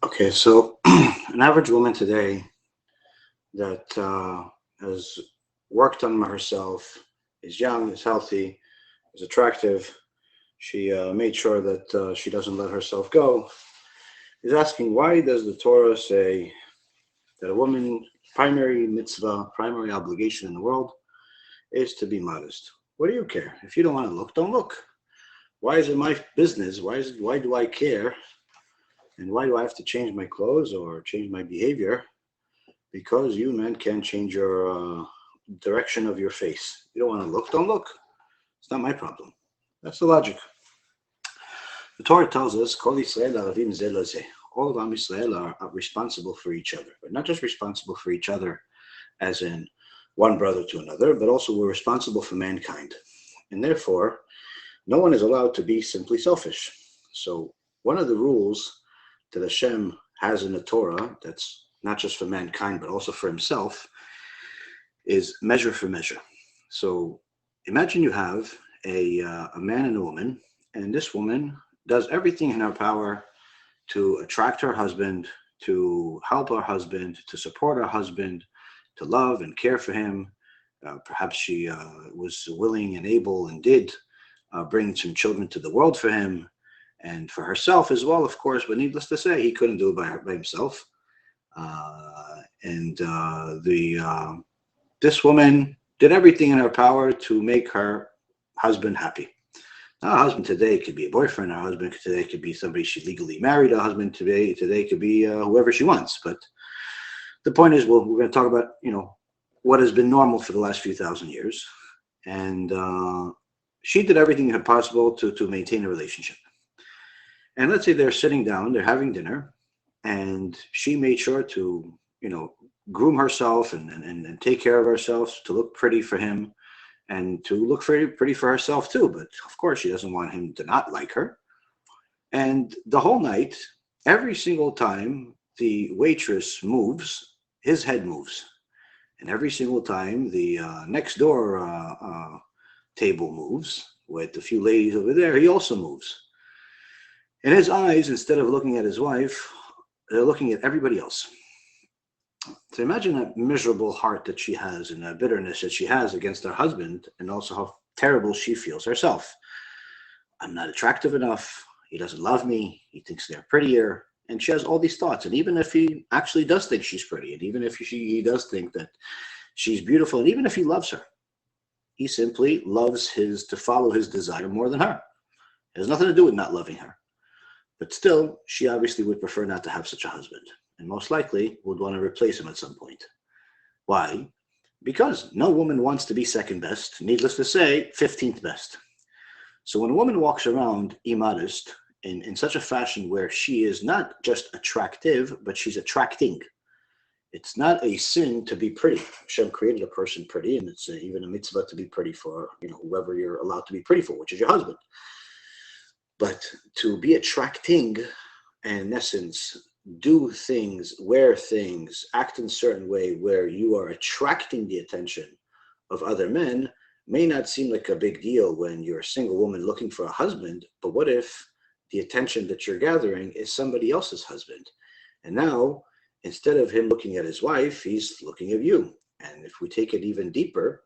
Okay, so an average woman today that has worked on herself, is young, is healthy, is attractive. She made sure that she doesn't let herself go. Is asking, why does the Torah say that a woman's primary mitzvah, primary obligation in the world is to be modest? What do you care? If you don't want to look, don't look. Why is it my business? Why do I care? And why do I have to change my clothes or change my behavior? Because you men can't change your direction of your face. You don't want to look, don't look. It's not my problem. That's the logic. The Torah tells us, Kol Yisrael aravim zeh lezeh. All of Am Yisrael are responsible for each other, but not just responsible for each other as in one brother to another, but also we're responsible for mankind. And therefore, no one is allowed to be simply selfish. So one of the rules that Hashem has in the Torah, that's not just for mankind, but also for himself, is measure for measure. So imagine you have a man and a woman, and this woman does everything in her power to attract her husband, to help her husband, to support her husband, to love and care for him. Perhaps she was willing and able and did bring some children to the world for him and for herself as well, of course, but needless to say, he couldn't do it by himself. This woman did everything in her power to make her husband happy. Now, her husband today could be a boyfriend. Her husband today could be somebody she legally married. Her husband today could be whoever she wants. But the point is, well, we're going to talk about, what has been normal for the last few thousand years. And she did everything in her possible to maintain a relationship. And let's say they're sitting down, they're having dinner, and she made sure to, groom herself and take care of herself to look pretty for him and to look pretty for herself too. But of course, she doesn't want him to not like her. And the whole night, every single time the waitress moves, his head moves. And every single time the next door table moves with a few ladies over there, he also moves. In his eyes, instead of looking at his wife, they're looking at everybody else. So imagine that miserable heart that she has and that bitterness that she has against her husband, and also how terrible she feels herself. I'm not attractive enough. He doesn't love me. He thinks they're prettier. And she has all these thoughts. And even if he actually does think she's pretty, and even if he does think that she's beautiful, and even if he loves her, he simply loves to follow his desire more than her. It has nothing to do with not loving her. But still, she obviously would prefer not to have such a husband, and most likely would want to replace him at some point. Why? Because no woman wants to be second best, needless to say, 15th best. So when a woman walks around immodest in such a fashion where she is not just attractive, but she's attracting. It's not a sin to be pretty. Hashem created a person pretty, and it's even a mitzvah to be pretty for whoever you're allowed to be pretty for, which is your husband. But to be attracting, and in essence, do things, wear things, act in a certain way where you are attracting the attention of other men may not seem like a big deal when you're a single woman looking for a husband, but what if the attention that you're gathering is somebody else's husband? And now, instead of him looking at his wife, he's looking at you. And if we take it even deeper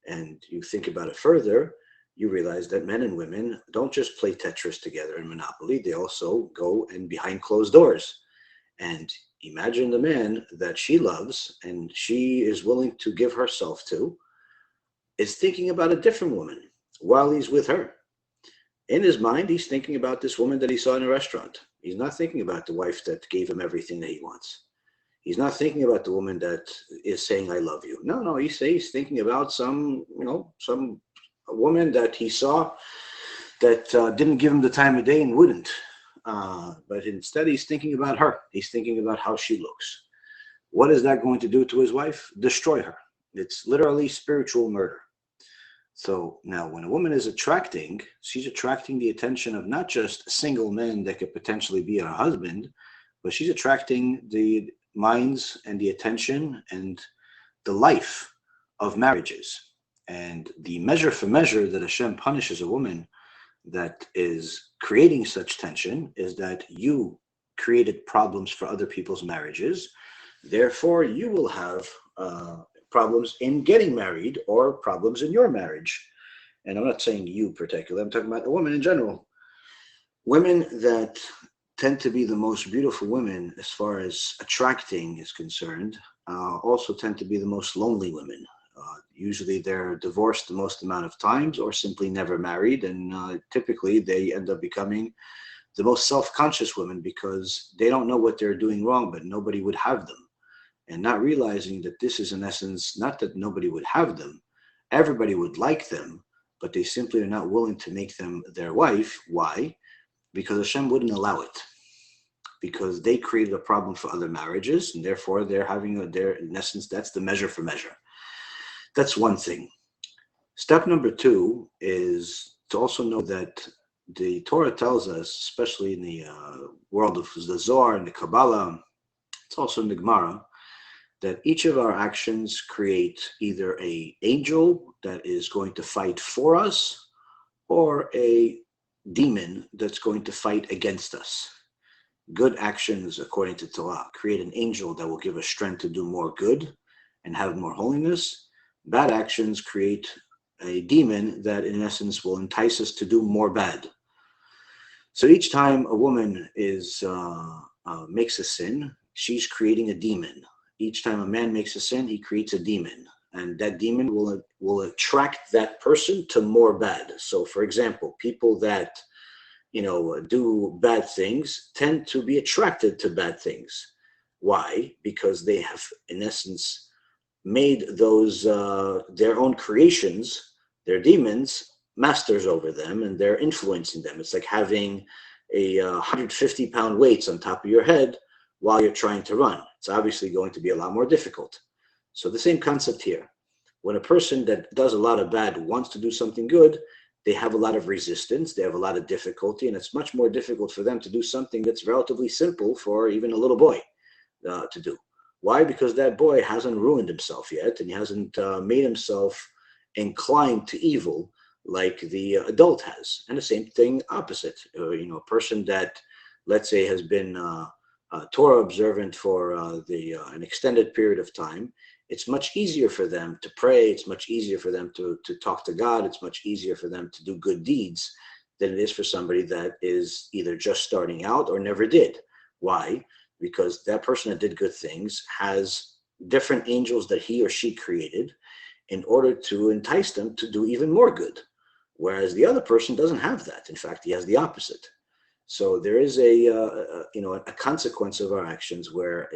and you think about it further, you realize that men and women don't just play Tetris together in Monopoly, they also go and behind closed doors. And imagine the man that she loves and she is willing to give herself to is thinking about a different woman while he's with her. In his mind, he's thinking about this woman that he saw in a restaurant. He's not thinking about the wife that gave him everything that he wants. He's not thinking about the woman that is saying, I love you. No, he's thinking about some woman that he saw that didn't give him the time of day and wouldn't. But instead, he's thinking about her. He's thinking about how she looks. What is that going to do to his wife? Destroy her. It's literally spiritual murder. So now when a woman is attracting, she's attracting the attention of not just single men that could potentially be her husband, but she's attracting the minds and the attention and the life of marriages. And the measure for measure that Hashem punishes a woman that is creating such tension is that you created problems for other people's marriages. Therefore, you will have problems in getting married or problems in your marriage. And I'm not saying you particularly, I'm talking about the woman in general. Women that tend to be the most beautiful women as far as attracting is concerned also tend to be the most lonely women. Usually they're divorced the most amount of times or simply never married, and typically they end up becoming the most self-conscious women because they don't know what they're doing wrong, but nobody would have them. And not realizing that this is in essence, not that nobody would have them, everybody would like them, but they simply are not willing to make them their wife. Why? Because Hashem wouldn't allow it. Because they created a problem for other marriages, and therefore they're having in essence, that's the measure for measure. That's one thing. Step number two is to also know that the Torah tells us, especially in the world of the Zohar and the Kabbalah, it's also in the Gemara, that each of our actions create either an angel that is going to fight for us or a demon that's going to fight against us. Good actions, according to Torah, create an angel that will give us strength to do more good and have more holiness. Bad actions create a demon that, in essence, will entice us to do more bad. So each time a woman makes a sin, she's creating a demon. Each time a man makes a sin, he creates a demon. And that demon will attract that person to more bad. So, for example, people that do bad things tend to be attracted to bad things. Why? Because they have, in essence, made those their own creations, their demons, masters over them, and they're influencing them. It's like having a 150-pound weights on top of your head while you're trying to run. It's obviously going to be a lot more difficult. So the same concept here. When a person that does a lot of bad wants to do something good, they have a lot of resistance, they have a lot of difficulty, and it's much more difficult for them to do something that's relatively simple for even a little boy to do. Why? Because that boy hasn't ruined himself yet, and he hasn't made himself inclined to evil like the adult has. And the same thing opposite. A person that, let's say, has been Torah observant for an extended period of time, it's much easier for them to pray, it's much easier for them to talk to God, it's much easier for them to do good deeds than it is for somebody that is either just starting out or never did. Why? Because that person that did good things has different angels that he or she created in order to entice them to do even more good. Whereas the other person doesn't have that. In fact, he has the opposite. So there is a consequence of our actions where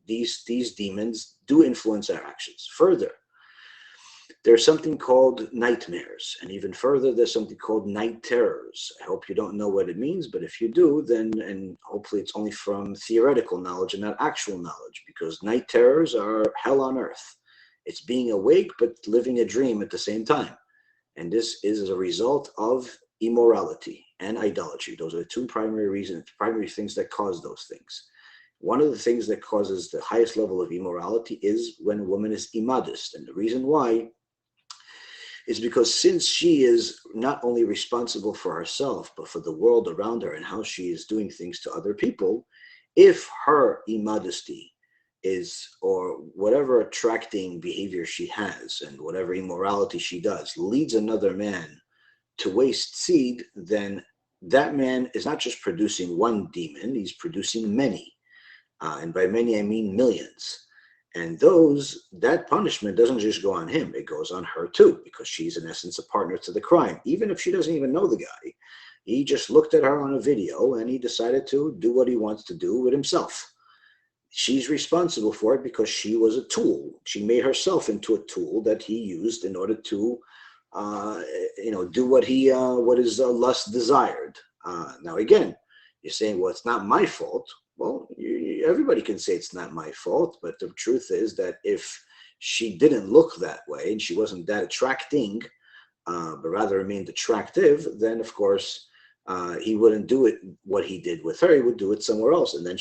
these demons do influence our actions. Further, there's something called nightmares, and even further, there's something called night terrors. I hope you don't know what it means, but if you do, then, and hopefully it's only from theoretical knowledge and not actual knowledge, because night terrors are hell on earth. It's being awake but living a dream at the same time. And this is as a result of immorality and idolatry. Those are the two primary things that cause those things. One of the things that causes the highest level of immorality is when a woman is immodest. And the reason why is because since she is not only responsible for herself, but for the world around her and how she is doing things to other people, if her immodesty is, or whatever attracting behavior she has and whatever immorality she does, leads another man to waste seed, then that man is not just producing one demon, he's producing many. And by many, I mean millions. And that punishment doesn't just go on him, it goes on her too, because she's in essence a partner to the crime. Even if she doesn't even know the guy, he just looked at her on a video and he decided to do what he wants to do with himself. She's responsible for it because she was a tool. She made herself into a tool that he used in order to do what his lust desired. Now again, you're saying, well, it's not my fault. Well, everybody can say it's not my fault, but the truth is that if she didn't look that way and she wasn't that attracting, but rather remained attractive, then of course he wouldn't do it what he did with her. He would do it somewhere else, and then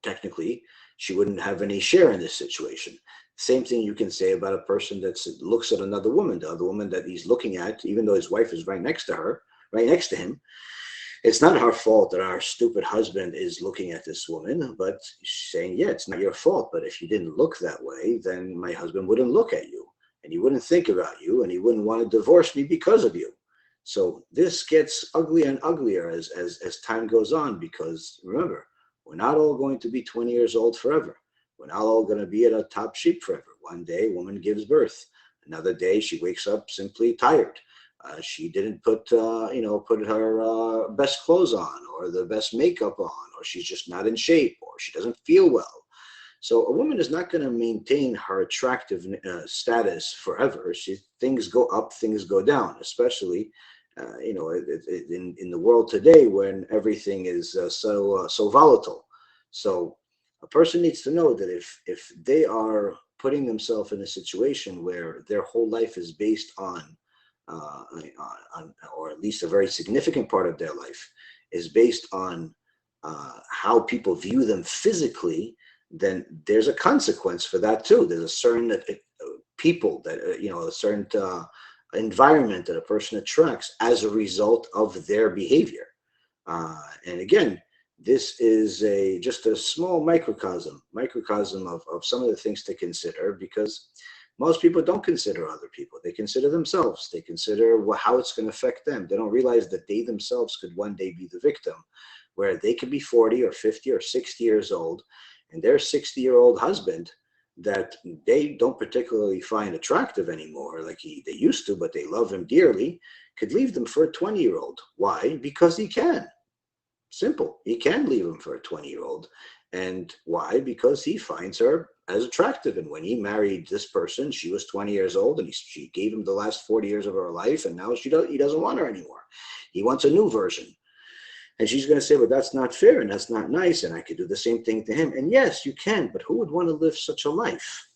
technically she wouldn't have any share in this situation. Same thing you can say about a person that looks at another woman, the other woman that he's looking at, even though his wife is right next to him. It's not our fault that our stupid husband is looking at this woman, but she's saying, yeah, it's not your fault. But if you didn't look that way, then my husband wouldn't look at you, and he wouldn't think about you, and he wouldn't want to divorce me because of you. So this gets uglier and uglier as time goes on, because remember, we're not all going to be 20 years old forever. We're not all going to be at a top shape forever. One day, a woman gives birth. Another day, she wakes up simply tired. She didn't put her best clothes on, or the best makeup on, or she's just not in shape, or she doesn't feel well. So a woman is not going to maintain her attractive status forever. Things go up, things go down, especially in the world today when everything is so volatile. So a person needs to know that if they are putting themselves in a situation where their whole life is based on, or at least a very significant part of their life is based on how people view them physically, then there's a consequence for that too. There's a certain people that, a certain environment that a person attracts as a result of their behavior. And again, this is just a small microcosm of some of the things to consider, because most people don't consider other people. They consider themselves. They consider how it's going to affect them. They don't realize that they themselves could one day be the victim, where they could be 40 or 50 or 60 years old, and their 60-year-old husband that they don't particularly find attractive anymore, like they used to, but they love him dearly, could leave them for a 20-year-old. Why? Because he can. Simple. He can leave him for a 20-year-old. And why? Because he finds her as attractive. And when he married this person, she was 20 years old, and she gave him the last 40 years of her life, and now he doesn't want her anymore. He wants a new version. And she's going to say, well, that's not fair, and that's not nice, and I could do the same thing to him. And yes, you can, but who would want to live such a life?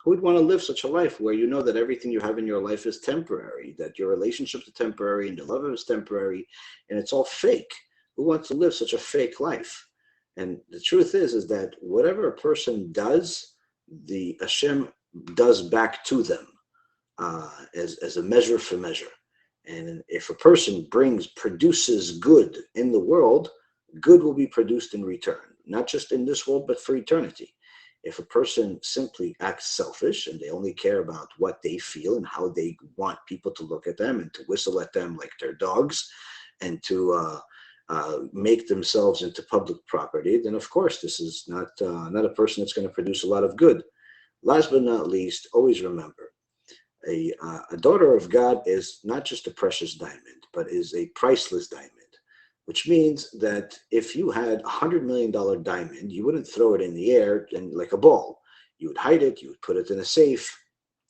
Who would want to live such a life where you know that everything you have in your life is temporary, that your relationships are temporary, and your love is temporary, and it's all fake? Who wants to live such a fake life? And the truth is that whatever a person does, the Hashem does back to them as a measure for measure. And if a person produces good in the world, good will be produced in return, not just in this world, but for eternity. If a person simply acts selfish and they only care about what they feel and how they want people to look at them and to whistle at them like they're dogs, and to make themselves into public property, then of course this is not a person that's going to produce a lot of good. Last but not least, always remember, a daughter of God is not just a precious diamond, but is a priceless diamond, which means that if you had $100 million diamond, you wouldn't throw it in the air and like a ball. You would hide it, you would put it in a safe,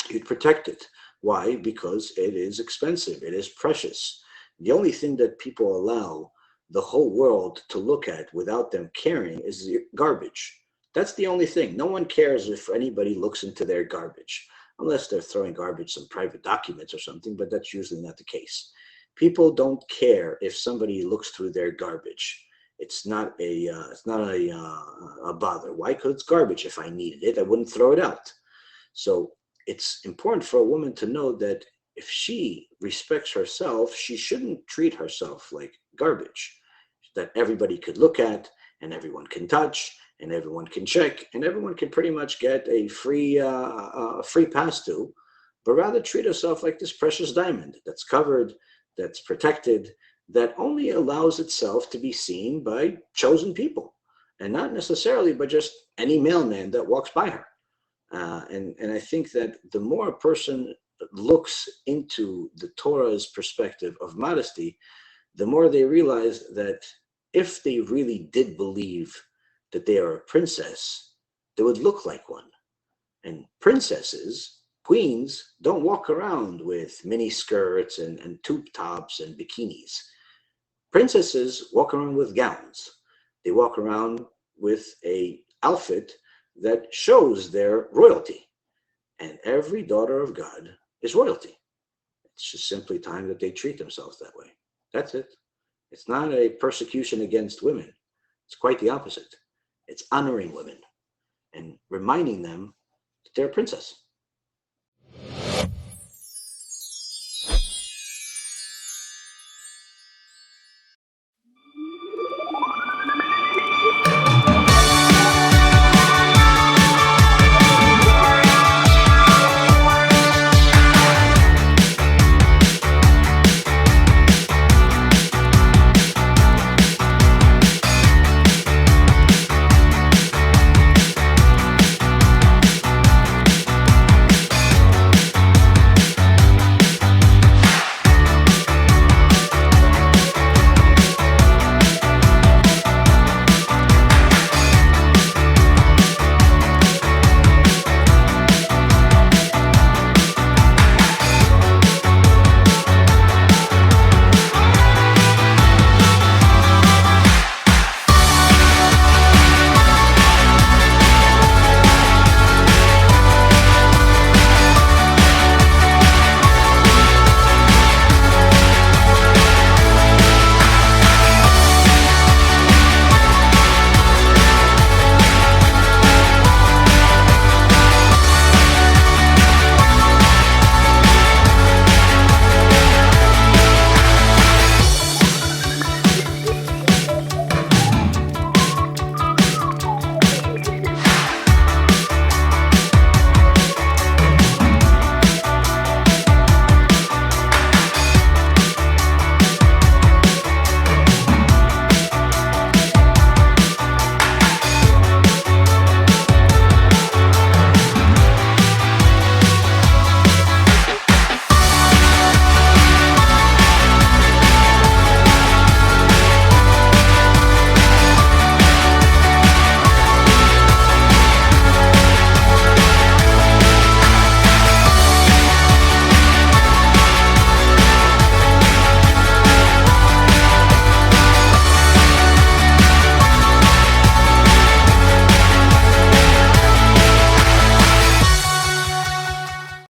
you'd protect it. Why? Because it is expensive, it is precious. The only thing that people allow the whole world to look at without them caring is the garbage. That's the only thing. No one cares if anybody looks into their garbage, unless they're throwing garbage, some private documents or something, but that's usually not the case. People don't care if somebody looks through their garbage. It's not a bother. Why? Because it's garbage. If I needed it, I wouldn't throw it out. So it's important for a woman to know that if she respects herself, she shouldn't treat herself like garbage that everybody could look at and everyone can touch and everyone can check and everyone can pretty much get a free pass to, but rather treat herself like this precious diamond that's covered, that's protected, that only allows itself to be seen by chosen people and not necessarily by just any mailman that walks by her. And I think that the more a person looks into the Torah's perspective of modesty, the more they realize that if they really did believe that they are a princess, they would look like one. And princesses, queens, don't walk around with mini skirts and tube tops and bikinis. Princesses walk around with gowns. They walk around with an outfit that shows their royalty. And every daughter of God is royalty. It's just simply time that they treat themselves that way. That's it. It's not a persecution against women. It's quite the opposite. It's honoring women and reminding them that they're a princess.